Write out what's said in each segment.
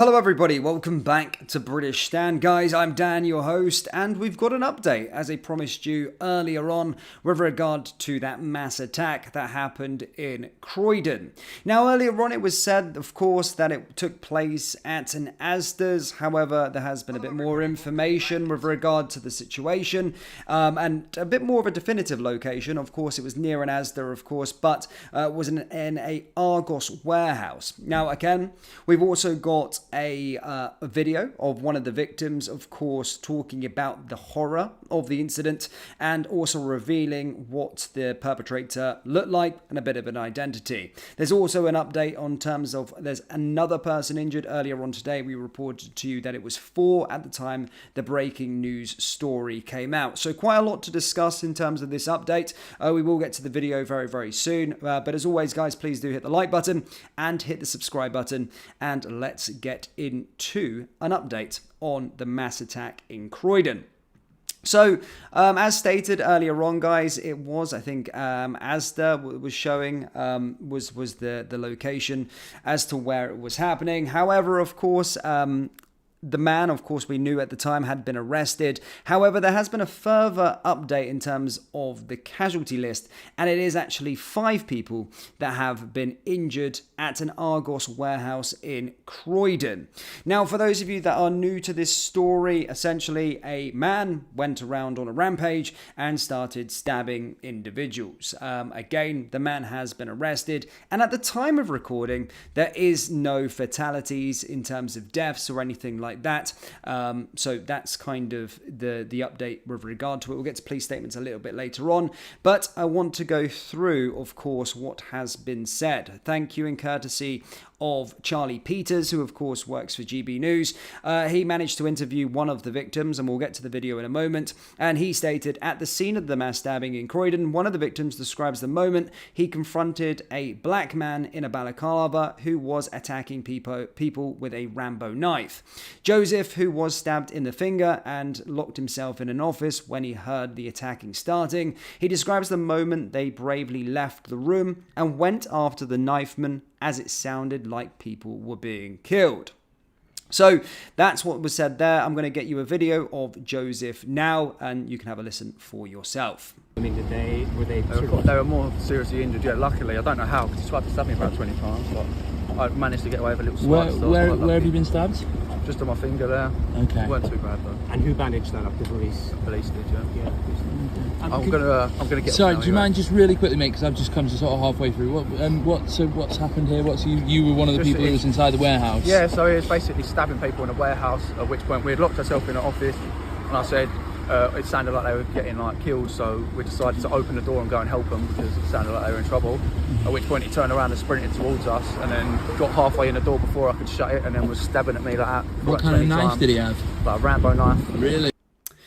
Hello everybody, welcome back to British Stand. Guys, I'm Dan, your host, and we've got an update, as I promised you earlier on, with regard to that mass attack that happened in Croydon. Now, earlier on it was said, of course, that it took place at an Asda's. However, there has been a bit more information with regard to the situation, and a bit more of a definitive location. Of course, it was near an Asda, of course, but was in a Argos warehouse. Now, again, we've also got a video of one of the victims, of course, talking about the horror of the incident and also revealing what the perpetrator looked like and a bit of an identity. There's also an update on terms of there's another person injured. Earlier on today, we reported to you that it was 4 at the time the breaking news story came out. So quite a lot to discuss in terms of this update. We will get to the video very, very soon. But as always, guys, please do hit the like button and hit the subscribe button, and let's get into an update on the mass attack in Croydon. So, as stated earlier on, guys, it was, I think, Asda was showing, was the location as to where it was happening. However, of course, the man, of course, we knew at the time had been arrested. However, there has been a further update in terms of the casualty list, and it is actually 5 people that have been injured at an Argos warehouse in Croydon. Now, for those of you that are new to this story, essentially a man went around on a rampage and started stabbing individuals. Again, the man has been arrested, and at the time of recording, there is no fatalities in terms of deaths or anything like that. So that's kind of the update with regard to it. We'll get to police statements a little bit later on, but I want to go through, of course, what has been said. Thank you and courtesy of Charlie Peters, who of course works for GB News. He managed to interview one of the victims, and we'll get to the video in a moment, and he stated, at the scene of the mass stabbing in Croydon, one of the victims describes the moment he confronted a black man in a balaclava who was attacking people with a Rambo knife. Joseph, who was stabbed in the finger and locked himself in an office when he heard the attacking starting, he describes the moment they bravely left the room and went after the knifeman, as it sounded like people were being killed. So that's what was said there. I'm going to get you a video of Joseph now, and you can have a listen for yourself. I mean, they were more seriously injured, yeah, luckily. I don't know how, because he tried to stab me about 20 times, but I managed to get away with a little slice. Where have you been stabbed? Just on my finger there. Okay. It weren't too bad though. And who bandaged that up? The police? The police did, yeah. Yeah. I'm gonna get. Sorry, do you mind just really quickly, mate? Because I've just come to sort of halfway through. What's happened here? You were one of the people who was inside the warehouse. Yeah, so he was basically stabbing people in a warehouse. At which point we had locked ourselves in an office, and I said it sounded like they were getting killed. So we decided to open the door and go and help them because it sounded like they were in trouble. At which point he turned around and sprinted towards us, and then got halfway in the door before I could shut it, and then was stabbing at me like that. What kind of knife did he have? Like a Rambo knife. Really?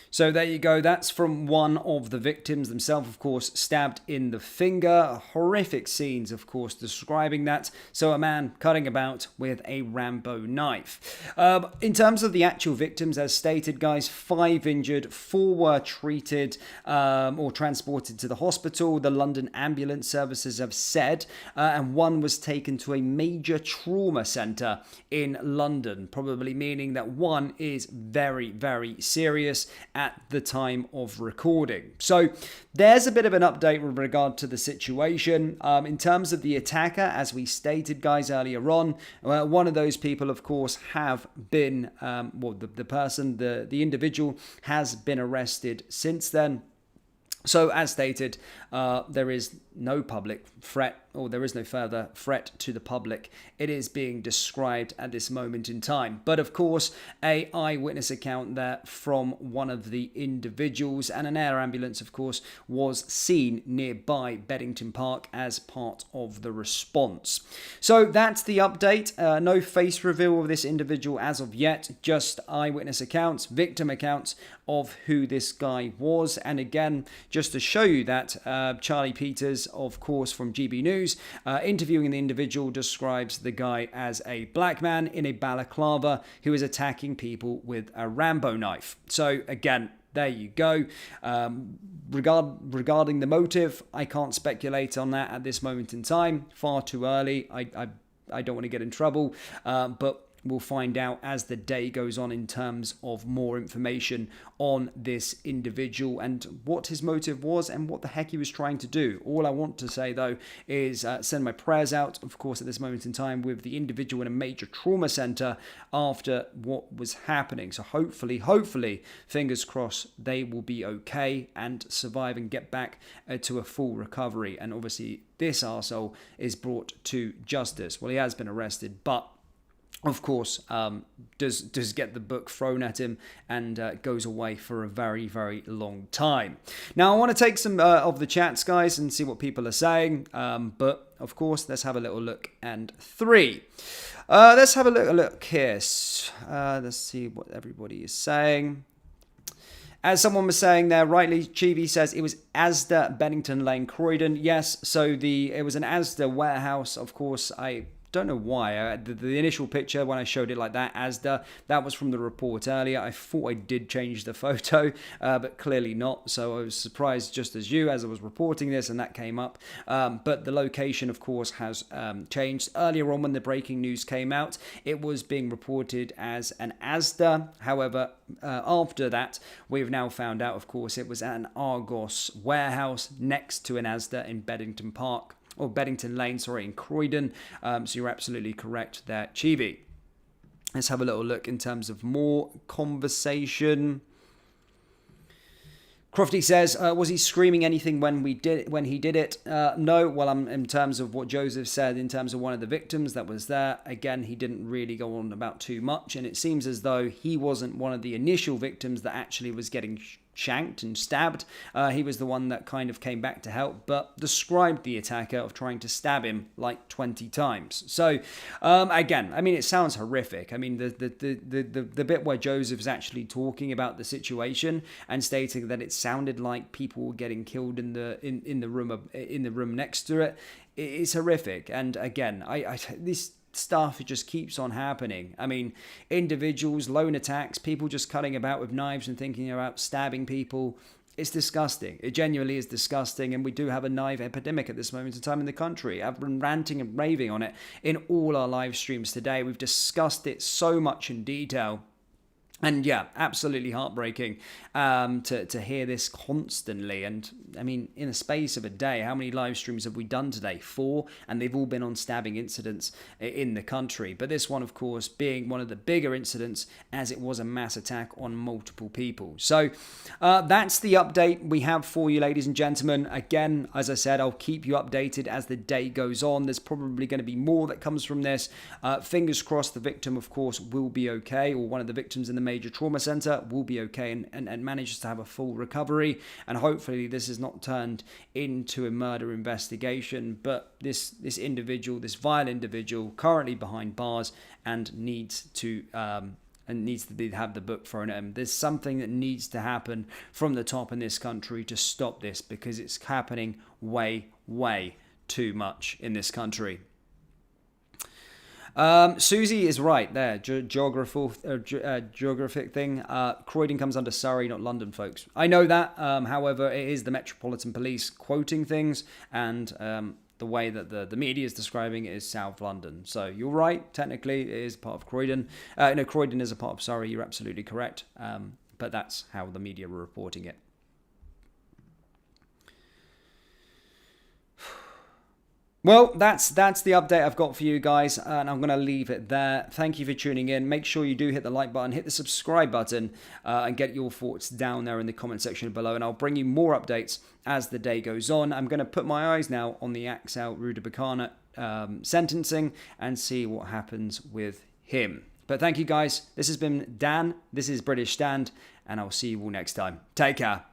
So there you go. That's from one of the victims themselves, of course, stabbed in the finger. Horrific scenes, of course, describing that. So a man cutting about with a Rambo knife. In terms of the actual victims, as stated, guys, 5 injured, 4 were treated or transported to the hospital, the London ambulance services have said, and 1 was taken to a major trauma centre in London, probably meaning that 1 is very, very serious at the time of recording. So there's a bit of an update with regard to the situation. In terms of the attacker, as we stated, guys, earlier on, one of those people, of course, have been, the individual has been arrested since then. So as stated, there is no public threat, or there is no further threat to the public. It is being described at this moment in time. But of course, a eyewitness account there from one of the individuals, and an air ambulance, of course, was seen nearby Beddington Park as part of the response. So that's the update. No face reveal of this individual as of yet, just eyewitness accounts, victim accounts of who this guy was. And again, just to show you that, Charlie Peters, of course, from GB News, interviewing the individual, describes the guy as a black man in a balaclava who is attacking people with a Rambo knife. So again, there you go. Regarding the motive, I can't speculate on that at this moment in time. Far too early. I don't want to get in trouble. But we'll find out as the day goes on in terms of more information on this individual and what his motive was and what the heck he was trying to do. All I want to say, though, is send my prayers out, of course, at this moment in time with the individual in a major trauma centre after what was happening. So hopefully, fingers crossed, they will be okay and survive and get back to a full recovery. And obviously, this arsehole is brought to justice. Well, he has been arrested, but of course, does get the book thrown at him and goes away for a very, very long time. Now, I want to take some of the chats, guys, and see what people are saying. But, of course, let's have a little look. And 3. Let's have a look here. Let's see what everybody is saying. As someone was saying there, rightly, Chivi says it was Asda, Bennington Lane, Croydon. Yes, so it was an Asda warehouse. Of course, I don't know why. The initial picture, when I showed it like that, Asda, that was from the report earlier. I thought I did change the photo, but clearly not. So I was surprised just as you, as I was reporting this, and that came up. But the location, of course, has changed. Earlier on, when the breaking news came out, it was being reported as an Asda. However, after that, we've now found out, of course, it was an Argos warehouse next to an Asda in Beddington Lane, in Croydon. So you're absolutely correct there, Chibi. Let's have a little look in terms of more conversation. Crofty says, was he screaming anything when he did it? No. Well, in terms of what Joseph said, in terms of one of the victims that was there, again, he didn't really go on about too much, and it seems as though he wasn't one of the initial victims that actually was getting shanked and stabbed. He was the one that kind of came back to help, but described the attacker of trying to stab him like 20 times. So again, I mean, it sounds horrific. I mean, the bit where Joseph's actually talking about the situation and stating that it sounded like people were getting killed in the room next to it, it's horrific. And again, this stuff, it just keeps on happening. I mean, individuals, lone attacks, people just cutting about with knives and thinking about stabbing people. It's disgusting. It genuinely is disgusting, and we do have a knife epidemic at this moment in time in the country. I've been ranting and raving on it in all our live streams today. We've discussed it so much in detail. And yeah, absolutely heartbreaking to hear this constantly. And I mean, in a space of a day, how many live streams have we done today? 4, and they've all been on stabbing incidents in the country. But this one, of course, being one of the bigger incidents, as it was a mass attack on multiple people. So that's the update we have for you, ladies and gentlemen. Again, as I said, I'll keep you updated as the day goes on. There's probably going to be more that comes from this. Fingers crossed the victim, of course, will be okay, or one of the victims in the major trauma centre will be okay and manages to have a full recovery, and hopefully this is not turned into a murder investigation, but this individual, this vile individual, currently behind bars and needs to have the book thrown at him. There's something that needs to happen from the top in this country to stop this, because it's happening way too much in this country. Susie is right there. Geographic thing. Croydon comes under Surrey, not London, folks. I know that. However, it is the Metropolitan Police quoting things, and the way that the media is describing it is South London. So you're right. Technically, it is part of Croydon. Croydon is a part of Surrey. You're absolutely correct. But that's how the media were reporting it. Well, that's the update I've got for you guys, and I'm going to leave it there. Thank you for tuning in. Make sure you do hit the like button, hit the subscribe button, and get your thoughts down there in the comment section below, and I'll bring you more updates as the day goes on. I'm going to put my eyes now on the Axel Rudabakana sentencing and see what happens with him. But thank you guys. This has been Dan. This is British Stand, and I'll see you all next time. Take care.